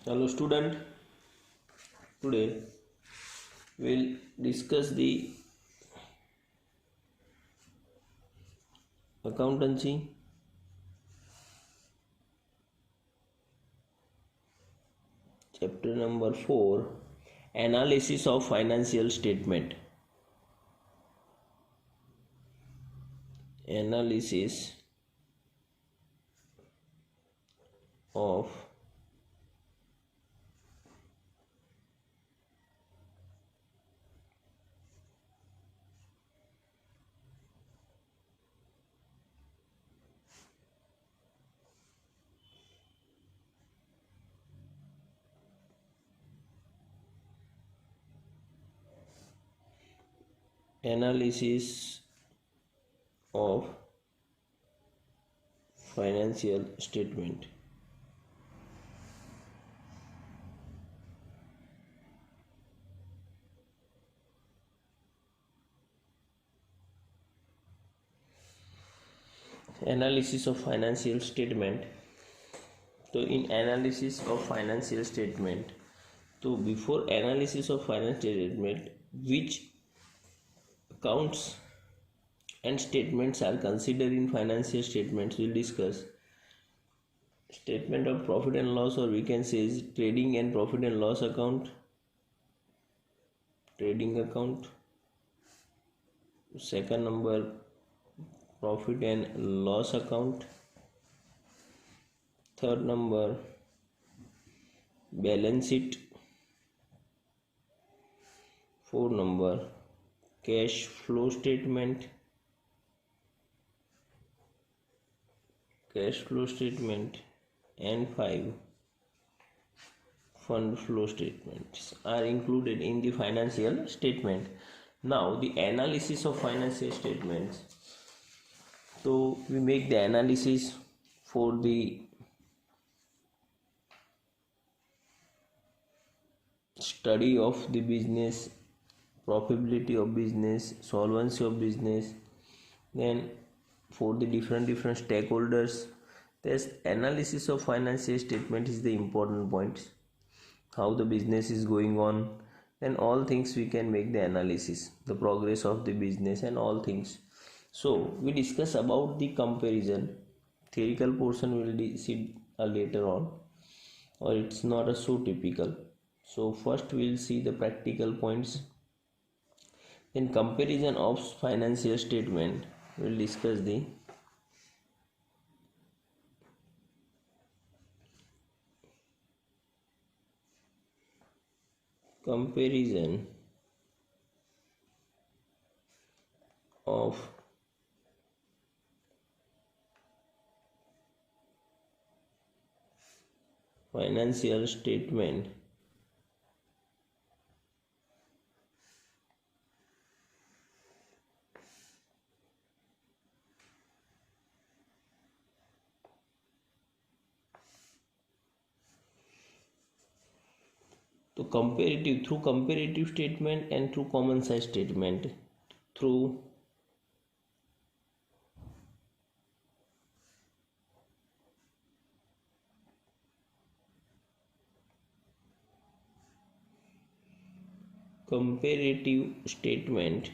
Hello student, today we'll discuss the accountancy chapter number 4, analysis of financial statement. Analysis of analysis of financial statement. Analysis of financial statement. So in analysis of financial statement, so before analysis of financial statement, which accounts and statements are considered in financial statements, we'll discuss. Statement of profit and loss, or we can say is trading and profit and loss account, trading account. Second number, profit and loss account. Third number, balance sheet. Fourth number, cash flow statement. And 5, fund flow statements are included in the financial statement. Now the analysis of financial statements. So we make the analysis for the study of the business, profitability of business, solvency of business, then for the different stakeholders. This analysis of financial statement is the important points, how the business is going on, and all things we can make the analysis, the progress of the business and all things. So we discuss about the comparison. Theoretical portion will see later on, or it's not a so typical. So first we'll see the practical points, then comparison of financial statement. We'll discuss the comparison of financial statement to comparative statement and through common size statement. Through comparative statement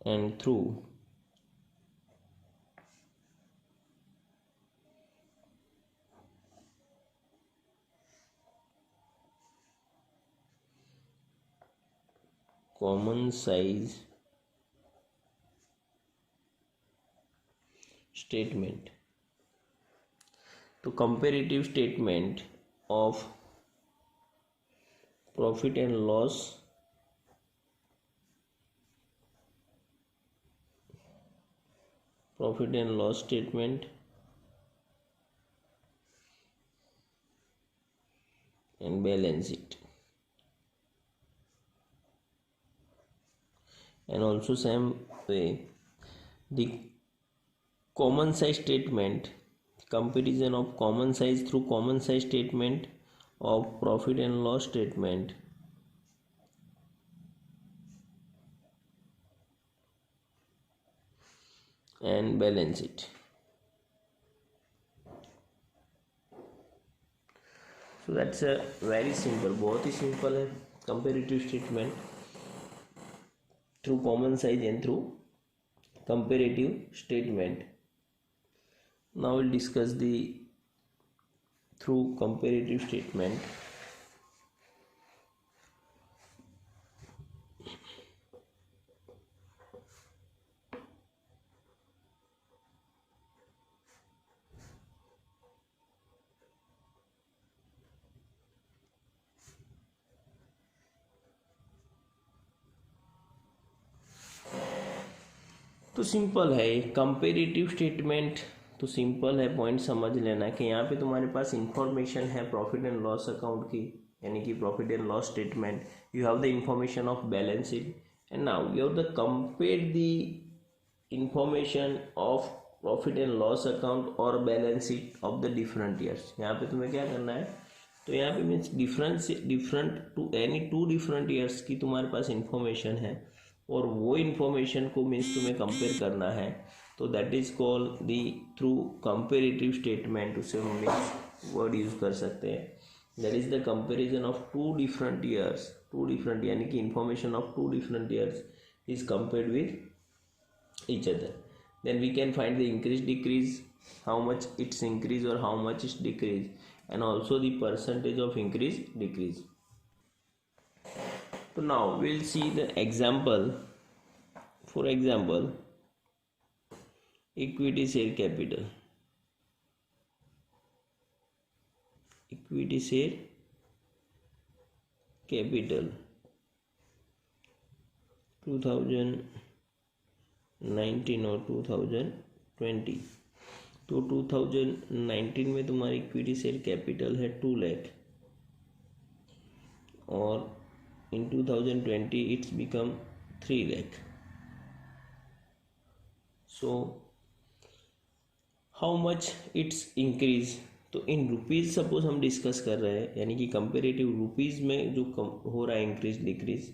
and through common size statement. To comparative statement of profit and loss statement and balance sheet, and also same way the common size statement, comparison of common size through common size statement of profit and loss statement and balance sheet. So that's a very simple, बहुत ही simple है comparative statement through common size and through comparative statement. Now we'll discuss the through comparative statement. तो simple है comparative statement. तो simple है, point समझ लेना कि यहाँ पे तुम्हारे पास इंफॉर्मेशन है प्रॉफिट एंड लॉस अकाउंट की, यानी कि profit and loss statement. You have the information of balance sheet and now you have the compare the information of profit and loss account और balance sheet of the different years. यहाँ पे तुम्हें क्या करना है, तो यहाँ पे means different two any two different years की तुम्हारे पास इंफॉर्मेशन है और वो इन्फॉर्मेशन को मीन्स तुम्हें कंपेयर करना है. तो that is call the through comparative statement. उसे हम मीन्स वर्ड यूज कर सकते हैं. That is the comparison of two different years. Two different यानी कि information of two different years is compared with each other. Then we can find the increase decrease, how much it's increase or how much it's decrease, and also the percentage of increase decrease. So now we'll see the example. For example, equity share capital. Equity share capital 2019 और 2020. तो 2019 में तुम्हारी equity share capital है 2 लाख और इन 2020 it's become 3 lakh. So how much it's increase. तो in rupees suppose हम discuss कर रहे हैं, यानी कि कंपेरेटिव रुपीज़ में जो कम हो रहा है इंक्रीज डिक्रीज.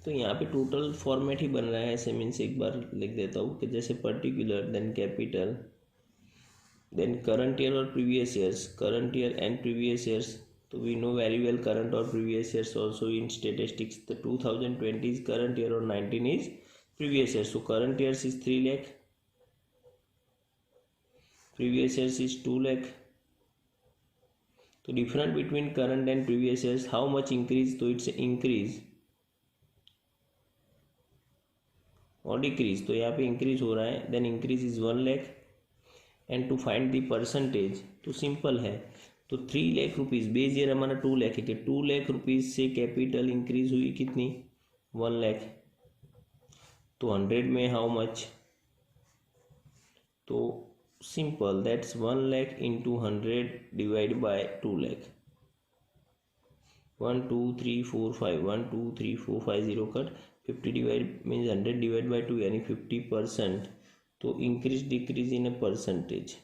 तो यहाँ पे टोटल फॉर्मेट ही बन रहा है ऐसे, मीन्स एक बार लिख देता हूँ कि जैसे particular, then capital, then current year और previous years. Current year and previous years, तो we know very well current और previous years also in statistics. The 2020 is current year और 19 is previous year. So current years is 3 lakh, previous years is 2 lakh. तो different between current and previous years, how much increase, तो it's increase और decrease. तो यहाँ पे increase हो रहा है, then increase is 1 lakh. And to find the percentage, तो सिंपल है. तो 3 लाख रुपीज़, बेस ईयर हमारा 2 लाख है कि 2 लाख रुपीज़ से कैपिटल इंक्रीज हुई कितनी, 1 लाख. तो 100 में हाउ मच, तो simple that's 1 lakh into 100 divide by 2 lakh. 1 2 3 4 5, 1 2 3 4 5 0 cut. 50 divide means 100 divide by 2 यानी 50%. तो increase decrease in a percentage,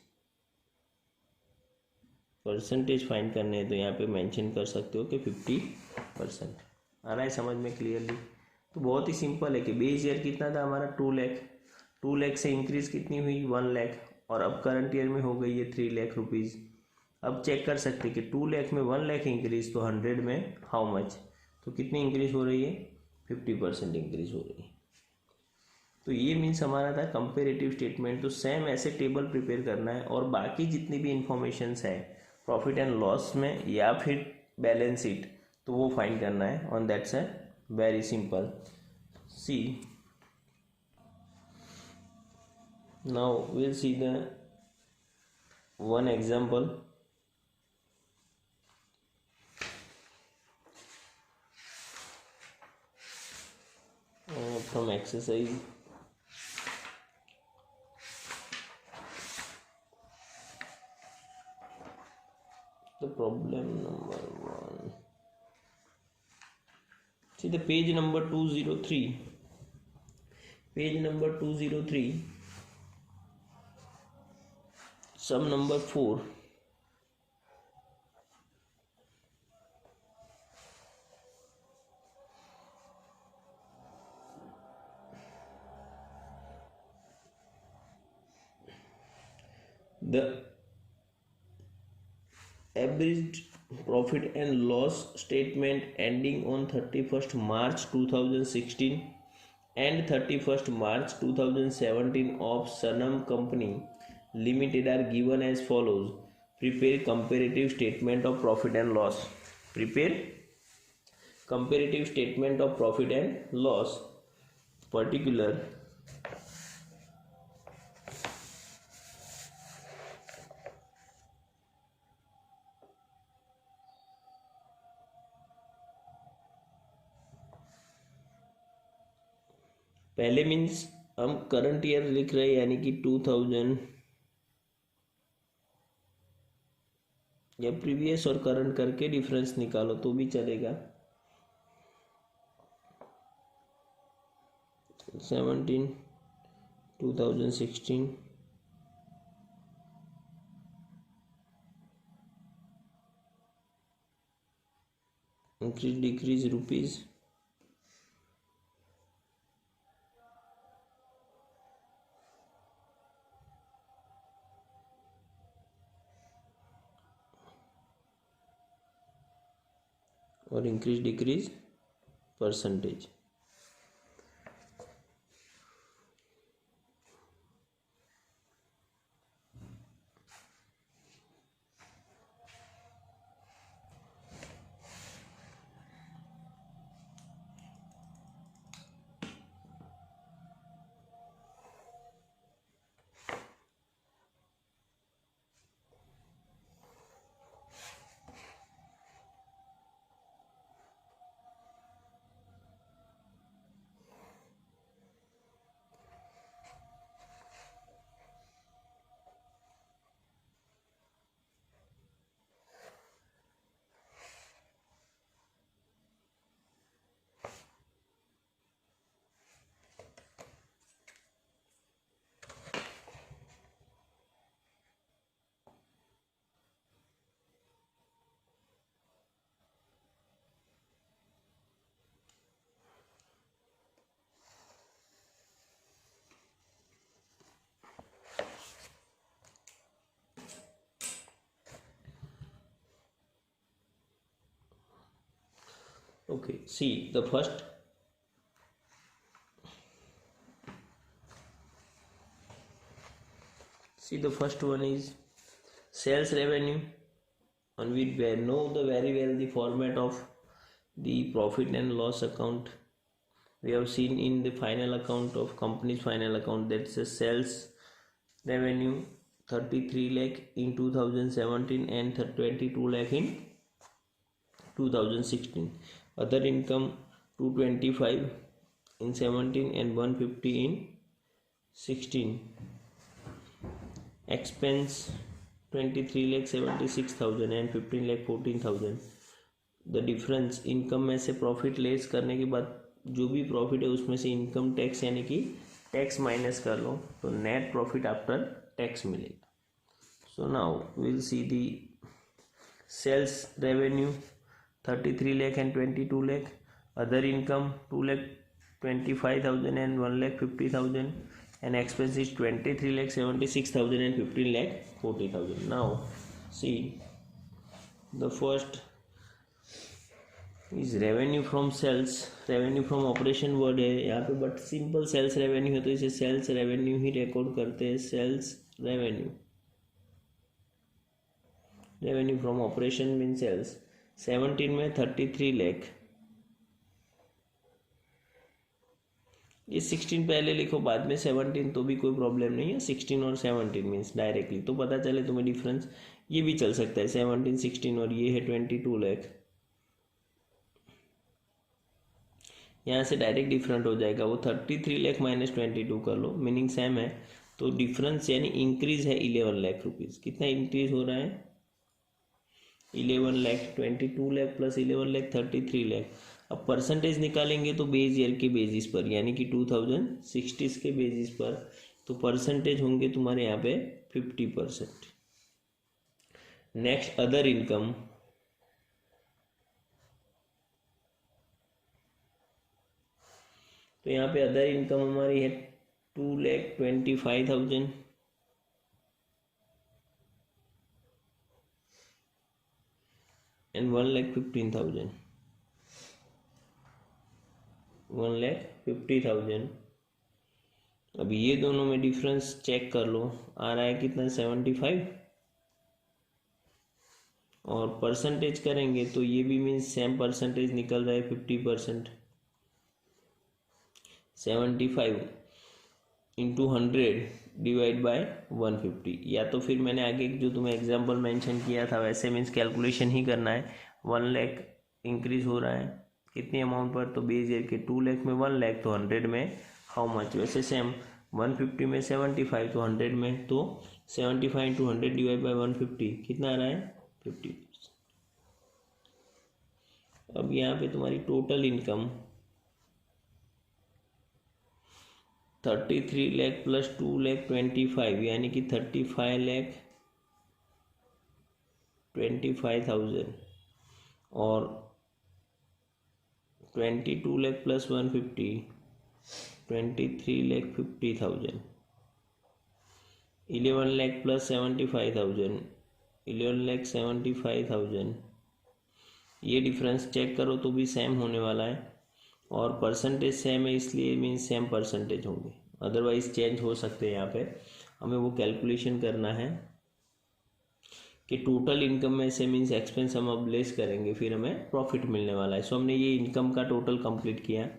percentage find करने हैं तो यहाँ पे मेंशन कर सकते हो कि 50%. आ रहा है समझ में क्लियरली. तो बहुत ही सिंपल है कि बेस ईयर कितना था हमारा 2 लाख, 2 लाख से इंक्रीज कितनी हुई 1 लाख और अब करंट ईयर में हो गई है 3 लाख रुपीज़. अब चेक कर सकते हैं कि 2 लाख में 1 लाख इंक्रीज, तो 100 में हाउ मच, तो कितनी इंक्रीज हो रही है, 50% इंक्रीज हो रही है. तो ये मीन्स हमारा था कंपेरेटिव स्टेटमेंट. तो सेम ऐसे टेबल प्रिपेयर करना है और बाकी जितनी भी इंफॉर्मेशंस है प्रॉफिट एंड लॉस में या फिर बैलेंस शीट, तो वो फाइंड करना है. On that's a very simple. See now will see the one example. From exercise the problem number 1. See the page number 203. Page number 203. Sum number 4. The abridged profit and loss statement ending on 31st March 2016 and 31st March 2017 of Sanam Company Limited are given as follows. Prepare comparative statement of profit and loss. Prepare comparative statement of profit and loss. Particular पहले means हम current year लिख रहे हैं यानी कि 2000 या previous और current करके डिफरेंस निकालो तो भी चलेगा 17 2016 इंक्रीज डिक्रीज रुपीज और increase decrease percentage. Okay, see the first one is sales revenue, and we know very well the format of the profit and loss account. We have seen in the final account of company's final account that says sales revenue 33 lakh in 2017 and 22 lakh in 2016. Other income 225 in 17 and 150 in 16. Expense 23 lakh 76,000 and 15 lakh 14,000. The difference income में से profit less करने के बाद जो भी profit है उसमें से इनकम टैक्स यानी कि टैक्स माइनस कर लो तो नेट प्रॉफिट आफ्टर टैक्स मिलेगा. So now will see the sales revenue 33 lakh and 22 lakh. Other income 2 lakh 25,000 and 1 lakh 50,000. And expense is 23 lakh 76,000 and 15 lakh 40,000. Now see the first is revenue from sales. Revenue from operation word है यहाँ पे but simple sales revenue है तो इसे sales revenue ही record करते हैं. Sales revenue revenue from operation mean sales 17 में 33 लाख. ये 16 पहले लिखो बाद में 17 तो भी कोई प्रॉब्लम नहीं है. 16 और 17 मीन्स डायरेक्टली तो पता चले तुम्हें डिफरेंस. ये भी चल सकता है 17 16 और ये है 22 लाख. यहाँ से डायरेक्ट डिफरेंट हो जाएगा वो 33 लाख माइनस 22 कर लो मीनिंग सेम है. तो डिफरेंस यानी इंक्रीज है 11 लाख रुपीज. कितना इंक्रीज हो रहा है 11 लाख. 22 लाख प्लस 11 लाख 33 लाख. अब परसेंटेज निकालेंगे तो बेस ईयर के बेसिस पर यानी कि 2060 के बेसिस पर तो परसेंटेज होंगे तुम्हारे यहाँ पे 50%. नेक्स्ट अदर इनकम तो यहाँ पे अदर इनकम हमारी है 2,25,000 एंड 1,15,000, 1,50,000। अब ये दोनों में डिफरेंस चेक कर लो, आ रहा है कितना 75, और परसेंटेज करेंगे तो ये भी मीन्स सेम परसेंटेज निकल रहा है 50%। 75 इंटू 100 डिवाइड बाय 150, या तो फिर मैंने आगे जो तुम्हें एग्जांपल मेंशन किया था वैसे मीन्स कैलकुलेशन ही करना है। 1 लाख इंक्रीज हो रहा है कितनी अमाउंट पर, तो बेस ईयर के 2 लाख में 1 लाख, तो 100 में हाउ मच। वैसे सेम 150 में 75, तो 100 में तो 75 इंटू 100 डिवाइड बाई 150 कितना आ रहा है 50%। अब यहाँ पे तुम्हारी total income 33 lakh plus 2 lakh 25, यानी कि 35,25,000, और 22 लाख प्लस 150 23,50,000, 11 लाख प्लस 75,000 11,75,000। ये डिफरेंस चेक करो तो भी सेम होने वाला है, और परसेंटेज सेम है इसलिए मीन्स सेम परसेंटेज होंगे, अदरवाइज चेंज हो सकते हैं। यहाँ पे हमें वो कैलकुलेशन करना है कि टोटल इनकम में से मीन्स एक्सपेंस हम अब लेस करेंगे, फिर हमें प्रॉफिट मिलने वाला है। सो हमने ये इनकम का टोटल कंप्लीट किया।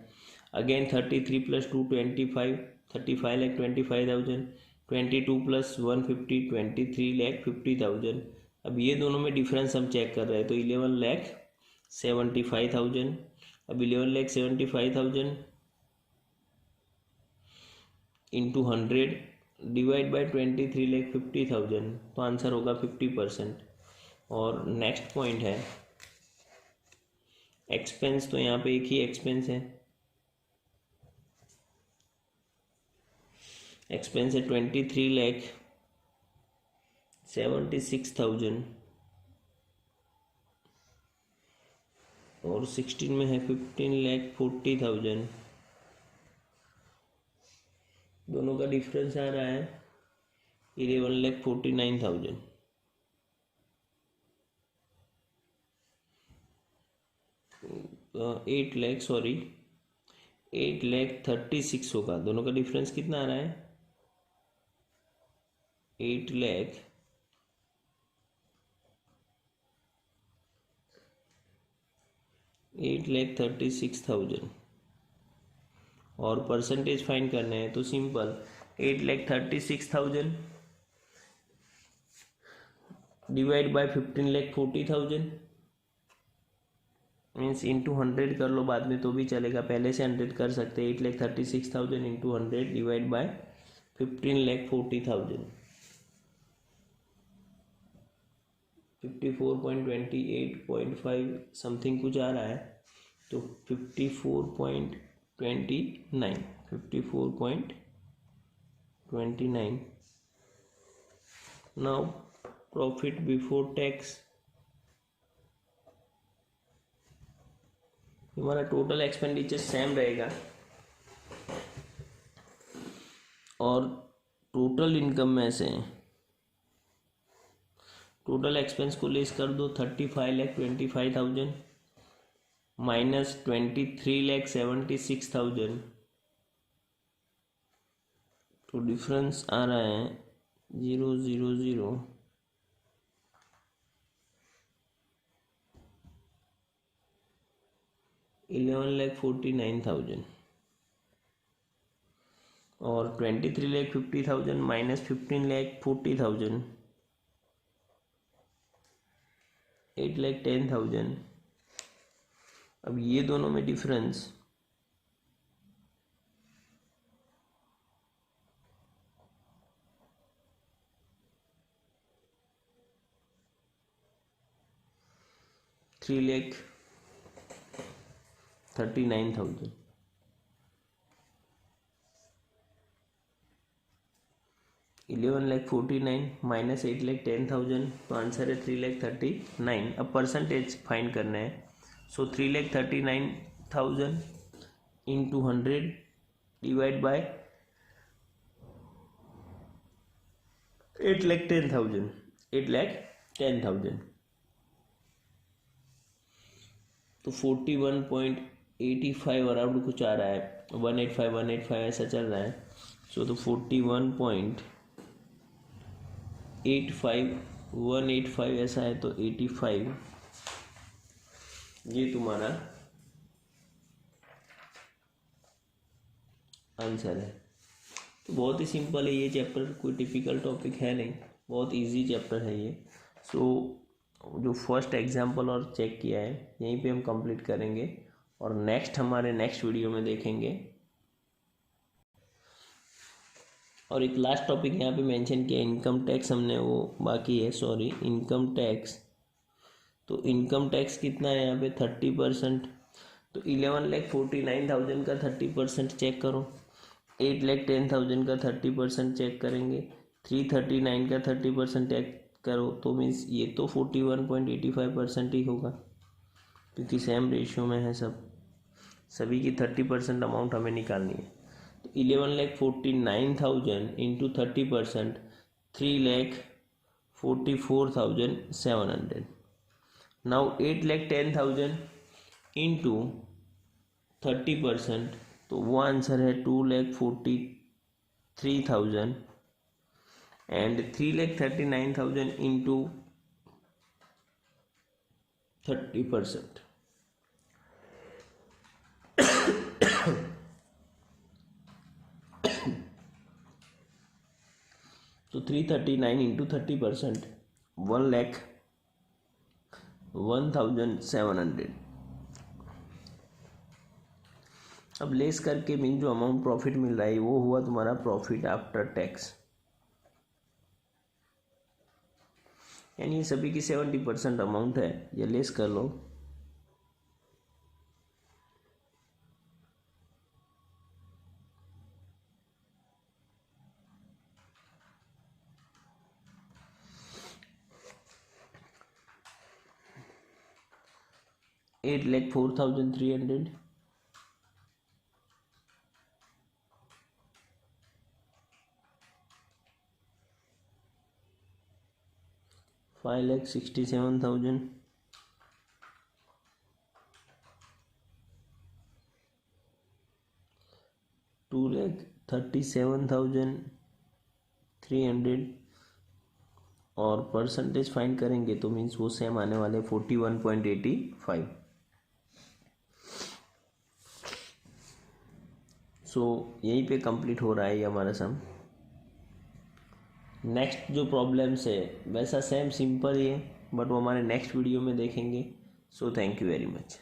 Again 33 plus 2 25, 35,25,000, 22 plus 150 23,50,000। अब ये दोनों में डिफरेंस हम चेक कर रहे हैं, तो 11,75,000। अब 11,75,000 इंटू 100 डिवाइड बाई 23,50,000, तो आंसर होगा 50%। और नेक्स्ट पॉइंट है एक्सपेंस, तो यहाँ पे एक ही एक्सपेंस है, एक्सपेंस है 23,76,000, और 16 में है 15,40,000। दोनों का डिफरेंस आ रहा है 11,49,000। 8,36 होगा। दोनों का डिफरेंस कितना आ रहा है 8,36,000, और परसेंटेज फाइंड करने हैं तो simple 8,36,000 divide by 15,40,000 means into 100 कर लो, बाद में तो भी चलेगा, पहले से 100 कर सकते हैं। 8,36,000 इंटू 100 डिवाइड बाय 15,40,000, 54.28.5 समथिंग कुछ आ रहा है, तो 54.29 नाउ प्रॉफिट बिफोर टैक्स। हमारा टोटल एक्सपेंडिचर सेम रहेगा, और टोटल इनकम में से टोटल एक्सपेंस को लेस कर दो। 35,25,000 माइनस 23,76,000, तो डिफरेंस आ रहा है 0,0,0 11,49,000, और 23,50,000 माइनस 15,40,000 8,10,000। अब ये दोनों में डिफरेंस 3,39,000। 11,49,000 माइनस 8,10,000, तो आंसर है 3,39,000। अब परसेंटेज फाइंड करना है, सो 3,39,000 इंटू 100 डिवाइड बाय 8,10,000, 8,10,000, तो 41.85 अराउंड कुछ आ रहा है, 185 ऐसा चल रहा है। सो तो 185 ऐसा है, तो 85 ये तुम्हारा आंसर है। तो बहुत ही सिंपल है ये चैप्टर, कोई टिपिकल टॉपिक है नहीं, बहुत इजी चैप्टर है ये। सो जो फर्स्ट एग्जाम्पल और चेक किया है यहीं पे हम कंप्लीट करेंगे और हमारे नेक्स्ट वीडियो में देखेंगे। और एक लास्ट टॉपिक यहाँ पे मेंशन किया, इनकम टैक्स हमने वो बाकी है, सॉरी, इनकम टैक्स। तो इनकम टैक्स कितना है यहाँ पे 30%। तो 11,49,000 का 30% चेक करो, 8,10,000 का 30% चेक करेंगे, 339 का 30% चेक करो, तो मीन्स ये तो 41.85% ही होगा, क्योंकि सेम रेशियो में है सब, सभी की 30% अमाउंट हमें निकालनी है। तो 11,49,000 इंटू 30%, 3,44,700। नाउ 8,10,000 इंटू 30%, तो वो आंसर है 2,43,000 एंड 3,39,000 इंटू 30%, तो 339 इंटू 30%, 1,01,700। अब लेस करके मीन जो अमाउंट प्रॉफिट मिल रहा है वो हुआ तुम्हारा प्रॉफिट आफ्टर टैक्स, यानी ये सभी की 70% अमाउंट है, ये लेस कर लो। $8,04,300, 5,67,000, 2,37,300 और परसेंटेज फाइंड करेंगे तो मीन्स वो सेम आने वाले 41.85। सो यहीं पे कंप्लीट हो रहा है ये हमारा सम। नेक्स्ट जो प्रॉब्लम्स है वैसा सेम सिंपल ही है, बट वो हमारे नेक्स्ट वीडियो में देखेंगे। So thank you very much.